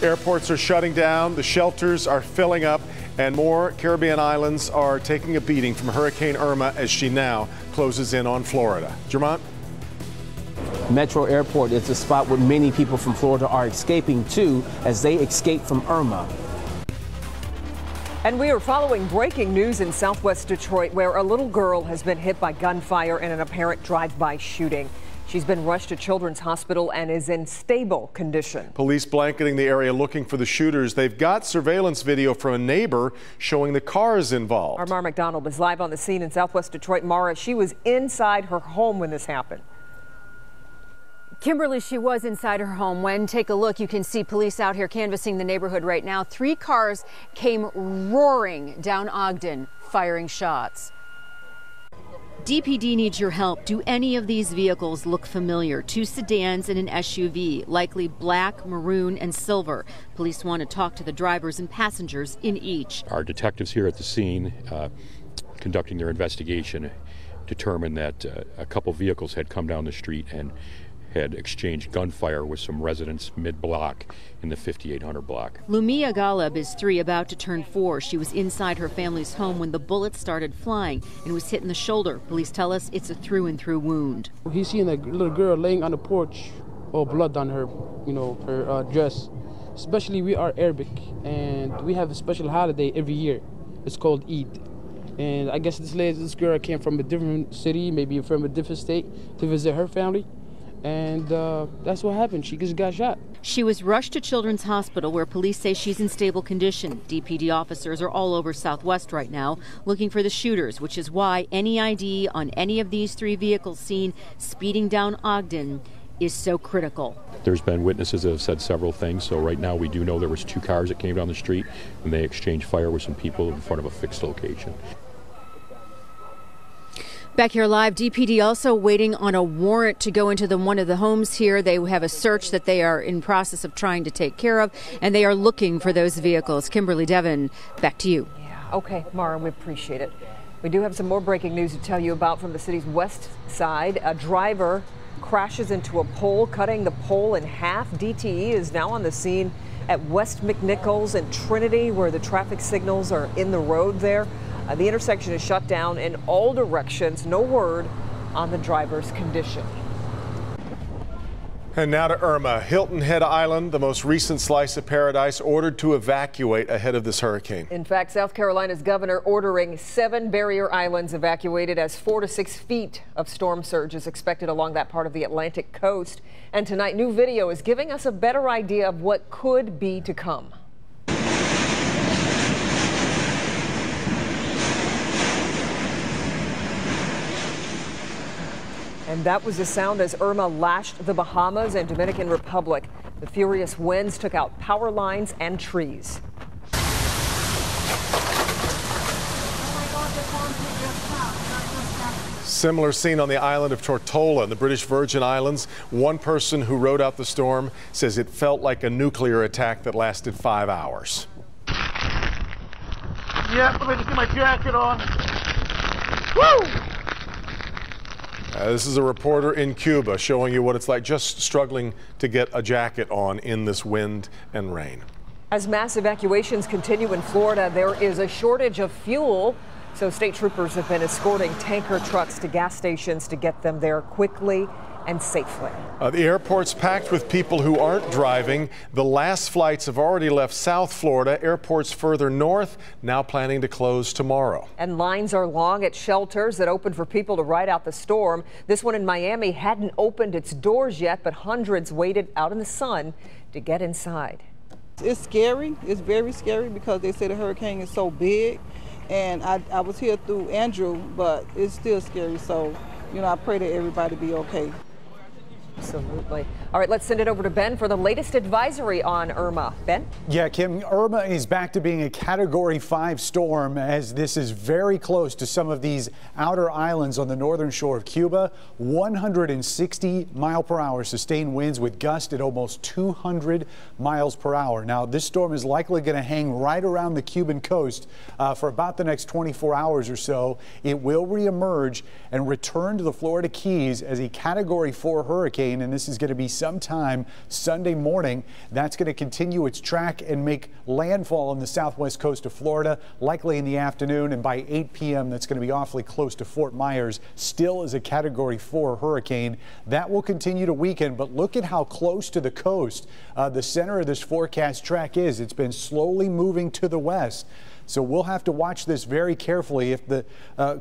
Airports are shutting down, the shelters are filling up, and more Caribbean islands are taking a beating from Hurricane Irma as she now closes in on Florida. Jermont? Metro Airport is the spot where many people from Florida are escaping to as they escape from Irma. And we are following breaking news in southwest Detroit, where a little girl has been hit by gunfire in an apparent drive-by shooting. She's been rushed to Children's Hospital and is in stable condition. Police blanketing the area looking for the shooters. They've got surveillance video from a neighbor showing the cars involved. Our Mara McDonald is live on the scene in southwest Detroit. Mara, she was inside her home when this happened. Kimberly, she was inside her home when, take a look, you can see police out here canvassing the neighborhood right now. 3 cars came roaring down Ogden, firing shots. DPD needs your help. Do any of these vehicles look familiar? 2 sedans and an SUV, likely black, maroon, and silver. Police want to talk to the drivers and passengers in each. Our detectives here at the scene, conducting their investigation, determined that a couple vehicles had come down the street and had exchanged gunfire with some residents mid-block in the 5800 block. Lumia Galeb is 3, about to turn 4. She was inside her family's home when the bullets started flying and was hit in the shoulder. Police tell us it's a through-and-through wound. He's seen a little girl laying on the porch, all blood on her, her dress. Especially we are Arabic, and we have a special holiday every year. It's called Eid. And I guess this girl came from a different city, maybe from a different state, to visit her family. And that's what happened. She just got shot. She was rushed to Children's Hospital, where police say she's in stable condition. DPD officers are all over Southwest right now looking for the shooters, which is why any ID on any of these 3 vehicles seen speeding down Ogden is so critical. There's been witnesses that have said several things, so right now we do know there was 2 cars that came down the street and they exchanged fire with some people in front of a fixed location. Back here live, DPD also waiting on a warrant to go into one of the homes here. They have a search that they are in process of trying to take care of, and they are looking for those vehicles. Kimberly Devin, back to you. Yeah, okay, Mara, we appreciate it. We do have some more breaking news to tell you about from the city's west side. A driver crashes into a pole, cutting the pole in half. DTE is now on the scene at West McNichols and Trinity, where the traffic signals are in the road there. The intersection is shut down in all directions. No word on the driver's condition. And now to Irma. Hilton Head Island, the most recent slice of paradise, ordered to evacuate ahead of this hurricane. In fact, South Carolina's governor ordering 7 barrier islands evacuated as 4 to 6 feet of storm surge is expected along that part of the Atlantic coast. And tonight, new video is giving us a better idea of what could be to come. And that was the sound as Irma lashed the Bahamas and Dominican Republic. The furious winds took out power lines and trees. Similar scene on the island of Tortola in the British Virgin Islands. One person who rode out the storm says it felt like a nuclear attack that lasted 5 hours. Yeah, let me just get my jacket on. Woo! This is a reporter in Cuba showing you what it's like just struggling to get a jacket on in this wind and rain. As mass evacuations continue in Florida, there is a shortage of fuel. So state troopers have been escorting tanker trucks to gas stations to get them there quickly and safely. The airport's packed with people who aren't driving. The last flights have already left South Florida. Airports further north now planning to close tomorrow. And lines are long at shelters that open for people to ride out the storm. This one in Miami hadn't opened its doors yet, but hundreds waited out in the sun to get inside. It's scary. It's very scary because they say the hurricane is so big. And I was here through Andrew, but it's still scary. So, I pray that everybody be okay. Absolutely. All right, let's send it over to Ben for the latest advisory on Irma. Ben? Yeah, Kim, Irma is back to being a Category 5 storm as this is very close to some of these outer islands on the northern shore of Cuba. 160 mile per hour sustained winds with gusts at almost 200 miles per hour. Now, this storm is likely going to hang right around the Cuban coast for about the next 24 hours or so. It will reemerge and return to the Florida Keys as a Category 4 hurricane hurricane, and this is going to be sometime Sunday morning. That's going to continue its track and make landfall on the southwest coast of Florida, likely in the afternoon, and by 8 p.m. that's going to be awfully close to Fort Myers, still as a Category 4 hurricane. That will continue to weaken, but look at how close to the coast the center of this forecast track is. It's been slowly moving to the west. So we'll have to watch this very carefully. If the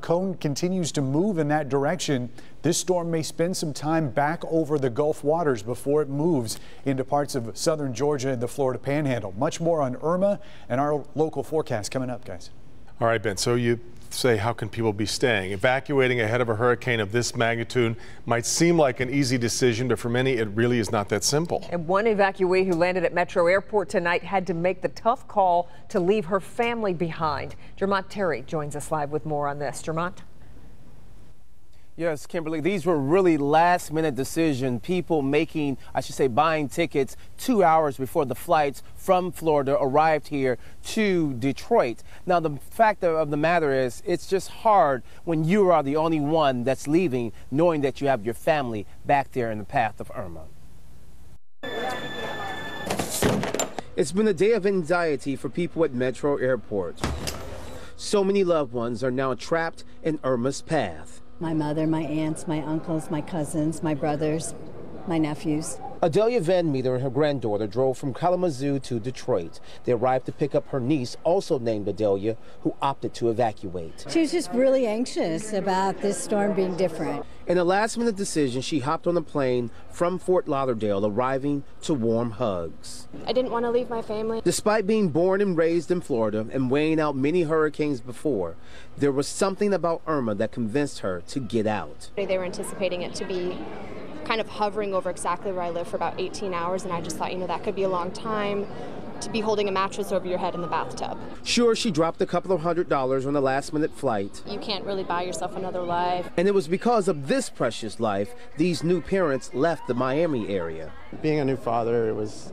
cone continues to move in that direction, this storm may spend some time back over the Gulf waters before it moves into parts of southern Georgia and the Florida Panhandle. Much more on Irma and our local forecast coming up, guys. All right, Ben, so you say, how can people be staying? Evacuating ahead of a hurricane of this magnitude might seem like an easy decision, but for many it really is not that simple. And one evacuee who landed at Metro Airport tonight had to make the tough call to leave her family behind. Jermont Terry joins us live with more on this. Jermont? Yes, Kimberly, these were really last-minute decisions. People making, buying tickets 2 hours before the flights from Florida arrived here to Detroit. Now, the fact of the matter is, it's just hard when you are the only one that's leaving, knowing that you have your family back there in the path of Irma. It's been a day of anxiety for people at Metro Airport. So many loved ones are now trapped in Irma's path. My mother, my aunts, my uncles, my cousins, my brothers, my nephews. Adelia Van Meter and her granddaughter drove from Kalamazoo to Detroit. They arrived to pick up her niece, also named Adelia, who opted to evacuate. She was just really anxious about this storm being different. In a last-minute decision, she hopped on a plane from Fort Lauderdale, arriving to warm hugs. I didn't want to leave my family. Despite being born and raised in Florida and weighing out many hurricanes before, there was something about Irma that convinced her to get out. They were anticipating it to be kind of hovering over exactly where I live for about 18 hours, and I just thought, that could be a long time to be holding a mattress over your head in the bathtub. Sure, she dropped a couple of $100s on a last-minute flight. You can't really buy yourself another life. And it was because of this precious life these new parents left the Miami area. Being a new father, it was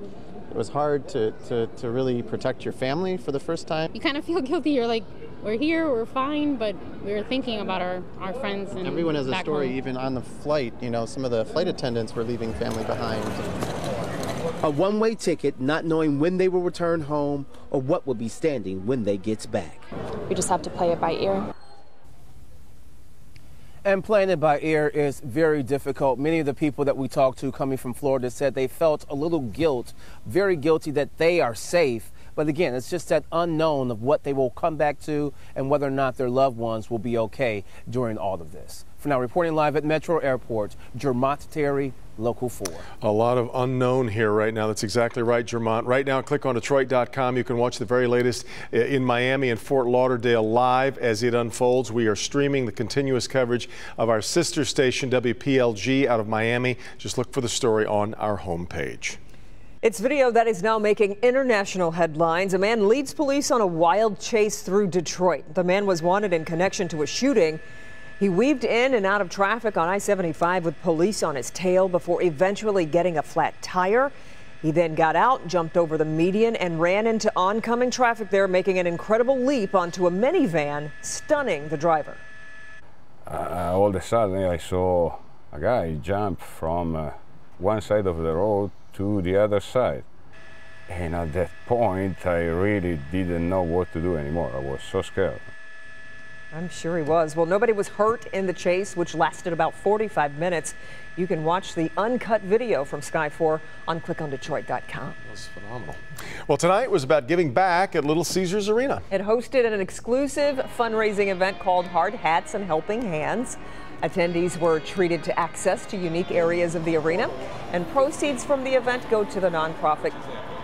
hard to really protect your family for the first time. You kind of feel guilty. You're like, we're here, we're fine, but we were thinking about our friends. And everyone has a story, home. even on the flight. Some of the flight attendants were leaving family behind. A one-way ticket, not knowing when they will return home or what will be standing when they get back. We just have to play it by ear. And playing it by ear is very difficult. Many of the people that we talked to coming from Florida said they felt a little guilt, very guilty that they are safe. But again, it's just that unknown of what they will come back to and whether or not their loved ones will be okay during all of this. For now, reporting live at Metro Airport, Jermont Terry, Local 4. A lot of unknown here right now. That's exactly right, Jermont. Right now, click on Detroit.com. You can watch the very latest in Miami and Fort Lauderdale live as it unfolds. We are streaming the continuous coverage of our sister station, WPLG, out of Miami. Just look for the story on our homepage. It's video that is now making international headlines. A man leads police on a wild chase through Detroit. The man was wanted in connection to a shooting. He weaved in and out of traffic on I-75 with police on his tail before eventually getting a flat tire. He then got out, jumped over the median, and ran into oncoming traffic there, making an incredible leap onto a minivan, stunning the driver. All of a sudden, I saw a guy jump from one side of the road to the other side. And at that point, I really didn't know what to do anymore. I was so scared. I'm sure he was. Well, nobody was hurt in the chase, which lasted about 45 minutes. You can watch the uncut video from Sky 4 on clickondetroit.com. That was phenomenal. Well, tonight was about giving back at Little Caesars Arena. It hosted an exclusive fundraising event called Hard Hats and Helping Hands. Attendees were treated to access to unique areas of the arena, and proceeds from the event go to the nonprofit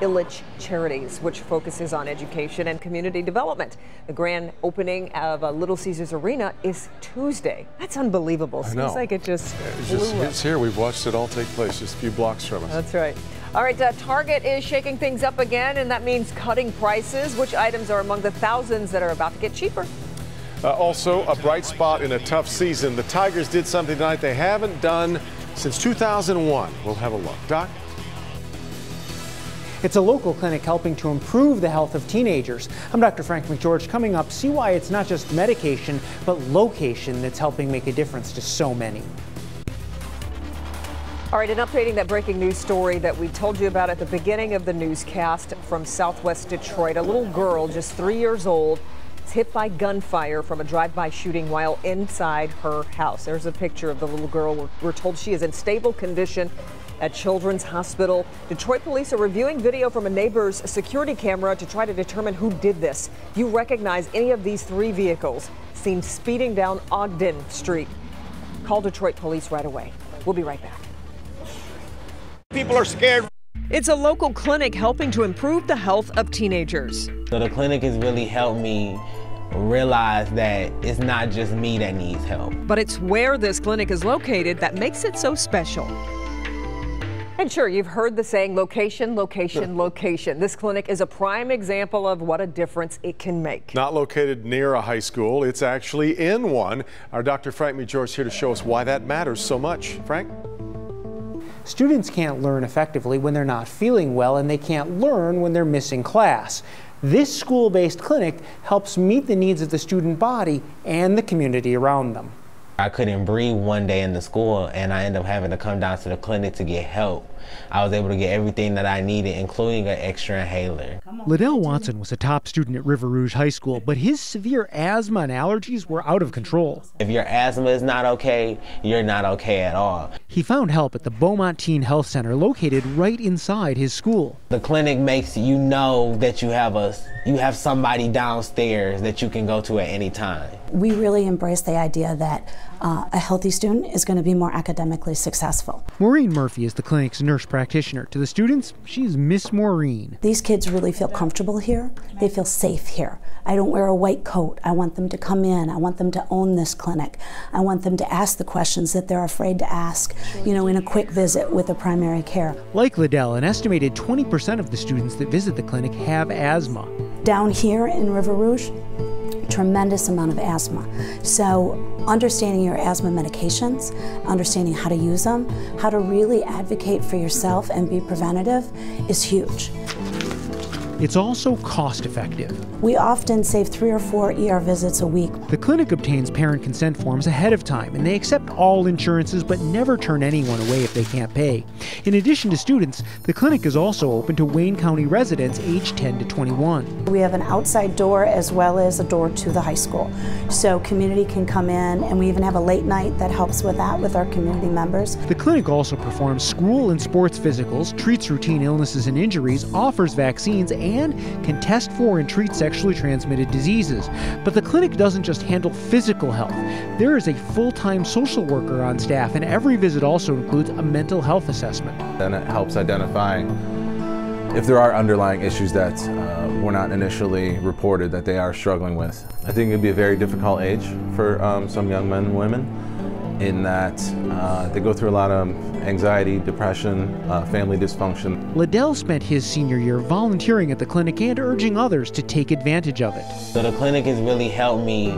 Illich Charities, which focuses on education and community development. The grand opening of Little Caesars Arena is Tuesday. That's unbelievable. Seems like it just it's here. We've watched it all take place just a few blocks from us. That's right. All right, Target is shaking things up again, and that means cutting prices. Which items are among the thousands that are about to get cheaper? Also, a bright spot in a tough season. The Tigers did something tonight they haven't done since 2001. We'll have a look. Doc? It's a local clinic helping to improve the health of teenagers. I'm Dr. Frank McGeorge. Coming up, see why it's not just medication, but location that's helping make a difference to so many. All right, and updating that breaking news story that we told you about at the beginning of the newscast from Southwest Detroit. A little girl, just 3 years old, is hit by gunfire from a drive-by shooting while inside her house. There's a picture of the little girl. We're told she is in stable condition at Children's Hospital. Detroit police are reviewing video from a neighbor's security camera to try to determine who did this. You recognize any of these 3 vehicles seen speeding down Ogden Street? Call Detroit police right away. We'll be right back. People are scared. It's a local clinic helping to improve the health of teenagers. So the clinic has really helped me realize that it's not just me that needs help. But it's where this clinic is located that makes it so special. And sure, you've heard the saying, location, location, location. This clinic is a prime example of what a difference it can make. Not located near a high school, it's actually in one. Our Dr. Frank McGeorge here to show us why that matters so much. Frank? Students can't learn effectively when they're not feeling well, and they can't learn when they're missing class. This school-based clinic helps meet the needs of the student body and the community around them. I couldn't breathe one day in the school, and I ended up having to come down to the clinic to get help. I was able to get everything that I needed, including an extra inhaler. Liddell Watson was a top student at River Rouge High School, but his severe asthma and allergies were out of control. If your asthma is not okay, you're not okay at all. He found help at the Beaumont Teen Health Center located right inside his school. The clinic makes you know that you have somebody downstairs that you can go to at any time. We really embrace the idea that a healthy student is going to be more academically successful. Maureen Murphy is the clinic's nurse practitioner. To the students, she's Miss Maureen. These kids really feel comfortable here. They feel safe here. I don't wear a white coat. I want them to come in. I want them to own this clinic. I want them to ask the questions that they're afraid to ask, in a quick visit with a primary care. Like Liddell, an estimated 20% of the students that visit the clinic have asthma. Down here in River Rouge, tremendous amount of asthma. So understanding your asthma medications, understanding how to use them, how to really advocate for yourself and be preventative is huge. It's also cost effective. We often save 3 or 4 ER visits a week. The clinic obtains parent consent forms ahead of time, and they accept all insurances but never turn anyone away if they can't pay. In addition to students, the clinic is also open to Wayne County residents aged 10 to 21. We have an outside door as well as a door to the high school. So community can come in, and we even have a late night that helps with that with our community members. The clinic also performs school and sports physicals, treats routine illnesses and injuries, offers vaccines, and can test for and treat sexually transmitted diseases. But the clinic doesn't just handle physical health. There is a full-time social worker on staff, and every visit also includes a mental health assessment. And it helps identify if there are underlying issues that were not initially reported that they are struggling with. I think it'd be a very difficult age for some young men and women, in that they go through a lot of anxiety, depression, family dysfunction. Liddell spent his senior year volunteering at the clinic and urging others to take advantage of it. So the clinic has really helped me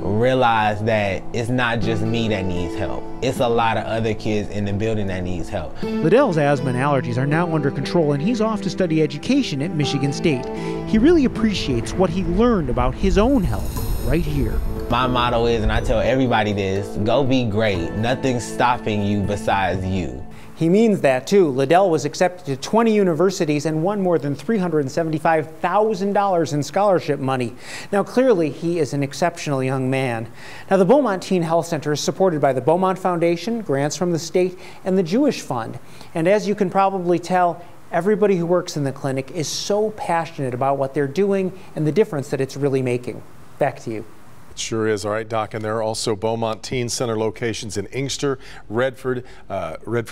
realize that it's not just me that needs help. It's a lot of other kids in the building that needs help. Liddell's asthma and allergies are now under control, and he's off to study education at Michigan State. He really appreciates what he learned about his own health right here. My motto is, and I tell everybody this, go be great. Nothing's stopping you besides you. He means that too. Liddell was accepted to 20 universities and won more than $375,000 in scholarship money. Now clearly he is an exceptional young man. Now the Beaumont Teen Health Center is supported by the Beaumont Foundation, grants from the state, and the Jewish Fund. And as you can probably tell, everybody who works in the clinic is so passionate about what they're doing and the difference that it's really making. Back to you. It sure is. All right, Doc. And there are also Beaumont Teen Center locations in Inkster, Redford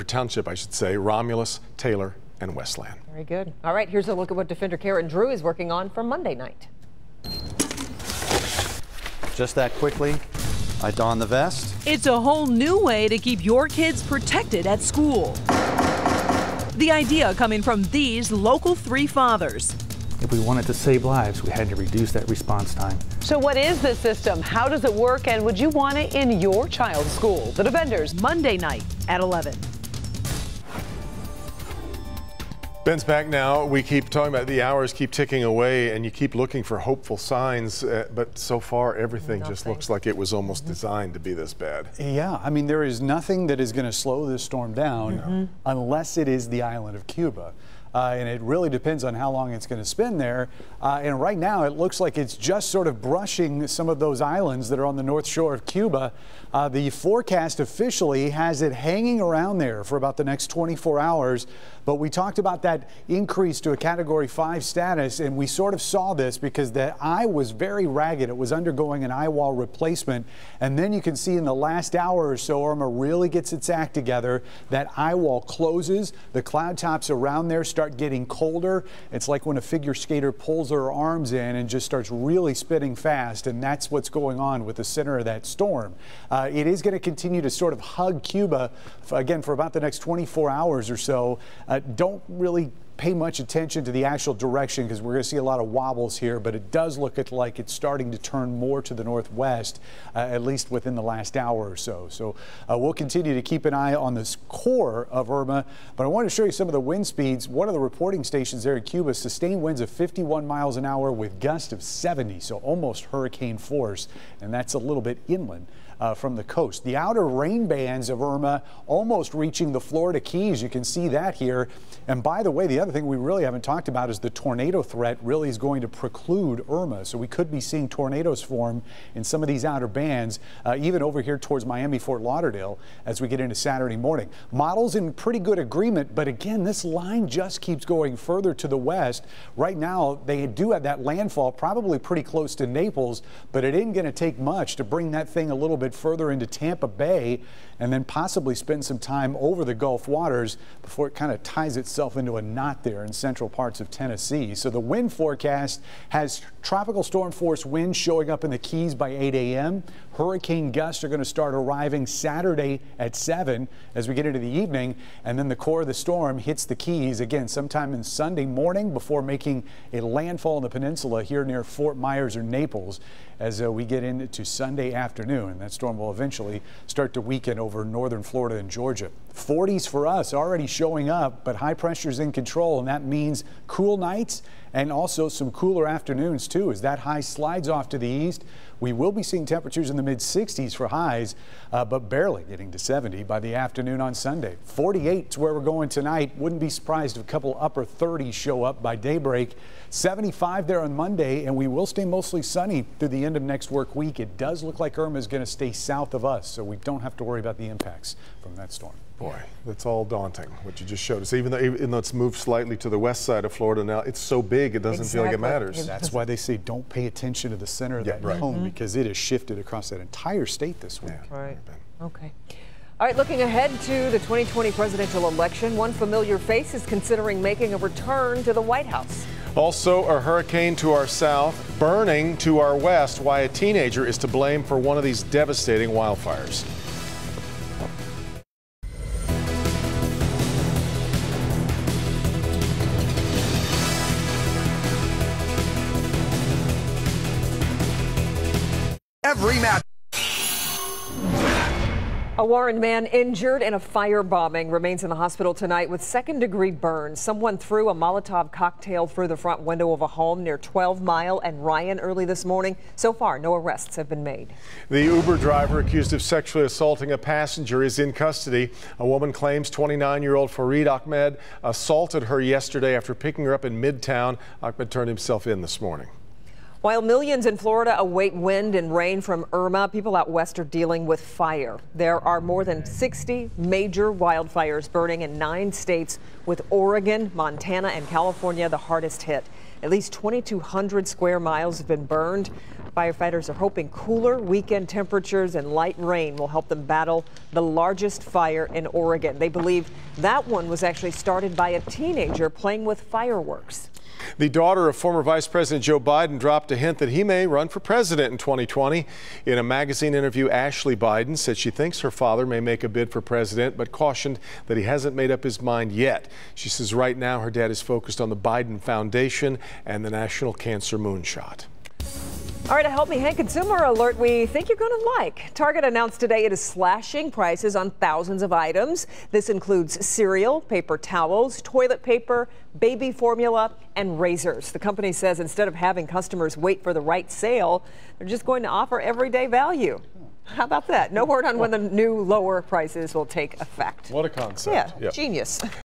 Township, I should say, Romulus, Taylor, and Westland. Very good. All right, here's a look at what defender Karen Drew is working on for Monday night. Just that quickly, I don the vest. It's a whole new way to keep your kids protected at school. The idea coming from these local 3 fathers. If we wanted to save lives, we had to reduce that response time. So what is this system? How does it work? And would you want it in your child's school? The Defenders, Monday night at 11. Ben's back now. We keep talking about the hours keep ticking away, and you keep looking for hopeful signs, but so far everything just looks like it was almost designed to be this bad. Yeah, I mean, there is nothing that is going to slow this storm down unless it is the island of Cuba. And it really depends on how long it's going to spend there. And right now, it looks like it's just sort of brushing some of those islands that are on the north shore of Cuba. The forecast officially has it hanging around there for about the next 24 hours. But we talked about that increase to a Category 5 status, and we sort of saw this because the eye was very ragged. It was undergoing an eye wall replacement. And then you can see in the last hour or so, Irma really gets its act together. That eye wall closes. The cloud tops around there start getting colder. It's like when a figure skater pulls her arms in and just starts really spinning fast, and that's what's going on with the center of that storm. It is going to continue to sort of hug Cuba, again, for about the next 24 hours or so. Don't really pay much attention to the actual direction because we're going to see a lot of wobbles here, but it does look like it's starting to turn more to the northwest, at least within the last hour or so. So we'll continue to keep an eye on this core of Irma, but I wanted to show you some of the wind speeds. One of the reporting stations there in Cuba, sustained winds of 51 miles an hour with gusts of 70, so almost hurricane force, and that's a little bit inland from the coast. The outer rain bands of Irma almost reaching the Florida Keys. You can see that here. And by the way, the other thing we really haven't talked about is the tornado threat really is going to preclude Irma. So we could be seeing tornadoes form in some of these outer bands, even over here towards Miami, Fort Lauderdale, as we get into Saturday morning. Models in pretty good agreement, but again, this line just keeps going further to the west. Right now, they do have that landfall probably pretty close to Naples, but it isn't going to take much to bring that thing a little bit further into Tampa Bay and then possibly spend some time over the Gulf waters before it kind of ties itself into a knot there in central parts of Tennessee. So the wind forecast has tropical storm force winds showing up in the Keys by 8 a.m. Hurricane gusts are going to start arriving Saturday at 7 as we get into the evening, and then the core of the storm hits the Keys again sometime in Sunday morning before making a landfall in the peninsula here near Fort Myers or Naples as we get into Sunday afternoon. And that storm will eventually start to weaken over northern Florida and Georgia. 40s for us already showing up, but high pressure's in control, and that means cool nights and also some cooler afternoons too as that high slides off to the east. We will be seeing temperatures in the mid-60s for highs, but barely getting to 70 by the afternoon on Sunday. 48 to where we're going tonight. Wouldn't be surprised if a couple upper 30s show up by daybreak. 75 there on Monday, and we will stay mostly sunny through the end of next work week. It does look like Irma is going to stay south of us, so we don't have to worry about the impacts from that storm. Boy, that's all daunting, what you just showed us. Even though it's moved slightly to the west side of Florida now, it's so big it doesn't feel like it matters. That's why they say don't pay attention to the center of that cone because it has shifted across that entire state this week. Right. Okay. All right, looking ahead to the 2020 presidential election, one familiar face is considering making a return to the White House. Also, a hurricane to our south, burning to our west. Why a teenager is to blame for one of these devastating wildfires. Every match. A Warren man injured in a firebombing remains in the hospital tonight with second-degree burns. Someone threw a Molotov cocktail through the front window of a home near 12 Mile and Ryan early this morning. So far, no arrests have been made. The Uber driver accused of sexually assaulting a passenger is in custody. A woman claims 29-year-old Fareed Ahmed assaulted her yesterday after picking her up in Midtown. Ahmed turned himself in this morning. While millions in Florida await wind and rain from Irma, people out west are dealing with fire. There are more than 60 major wildfires burning in 9 states, with Oregon, Montana, and California the hardest hit. At least 2,200 square miles have been burned. Firefighters are hoping cooler weekend temperatures and light rain will help them battle the largest fire in Oregon. They believe that one was actually started by a teenager playing with fireworks. The daughter of former Vice President Joe Biden dropped a hint that he may run for president in 2020. In a magazine interview, Ashley Biden said she thinks her father may make a bid for president, but cautioned that he hasn't made up his mind yet. She says right now her dad is focused on the Biden Foundation and the National Cancer Moonshot. All right, a Help Me Hank consumer alert we think you're going to like. Target announced today it is slashing prices on thousands of items. This includes cereal, paper towels, toilet paper, baby formula, and razors. The company says instead of having customers wait for the right sale, they're just going to offer everyday value. How about that? No word on when the new lower prices will take effect. What a concept. Yeah, genius.